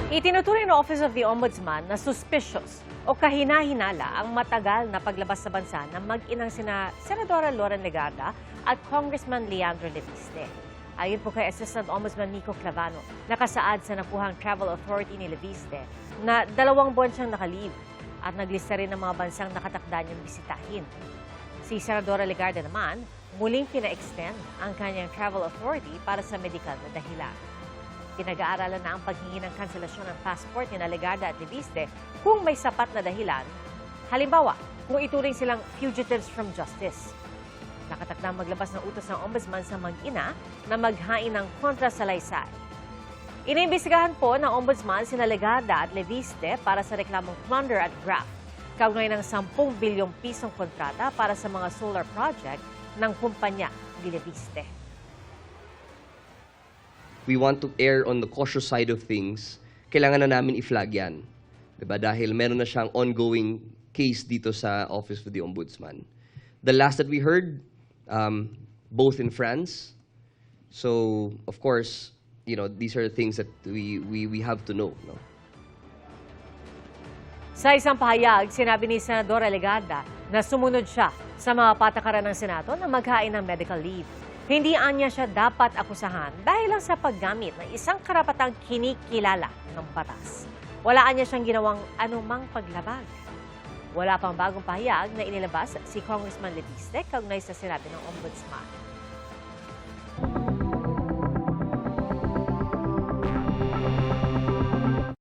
Itinuturing ng Office of the Ombudsman na suspicious o kahina-hinala ang matagal na paglabas sa bansa ng mag-inang sina Senadora Loren Legarda at Congressman Leandro Leviste. Ayon po kay Assistant Ombudsman Nico Clavano, nakasaad sa nakuhang Travel Authority ni Leviste na 2 buwan siyang nakalive at naglista rin ng mga bansang nakatakda niyang bisitahin. Si Senadora Legarda naman, muling pina-extend ang kanyang Travel Authority para sa medikal na dahilan. Pinag-aaralan na ang paghingi ng kanselasyon ng passport ni Legarda at Leviste kung may sapat na dahilan. Halimbawa, kung ituring silang fugitives from justice. Nakatakdang maglabas ng utos ng ombudsman sa mag-ina na maghain ng kontrasalaysay. Iniimbestigahan po ng ombudsman sina Legarda at Leviste para sa reklamong plunder at graft, kaugnay ng 10 bilyong pisong kontrata para sa mga solar project ng kumpanya ni Leviste. We want to err on the cautious side of things, kailangan na namin i-flag yan. Diba? Dahil meron na siyang ongoing case dito sa Office of the Ombudsman. The last that we heard, both in France. So, of course, you know, these are the things that we have to know. No? Sa isang pahayag, sinabi ni Senadora Legarda na sumunod siya sa mga patakaran ng Senado na maghain ng medical leave. Hindi anya siya dapat akusahan dahil lang sa paggamit ng isang karapatang kinikilala ng batas. Wala anya siyang ginawang anumang paglabag. Wala pang bagong pahayag na inilabas si Congressman Leviste kaugnay sa sinabi ng Ombudsman.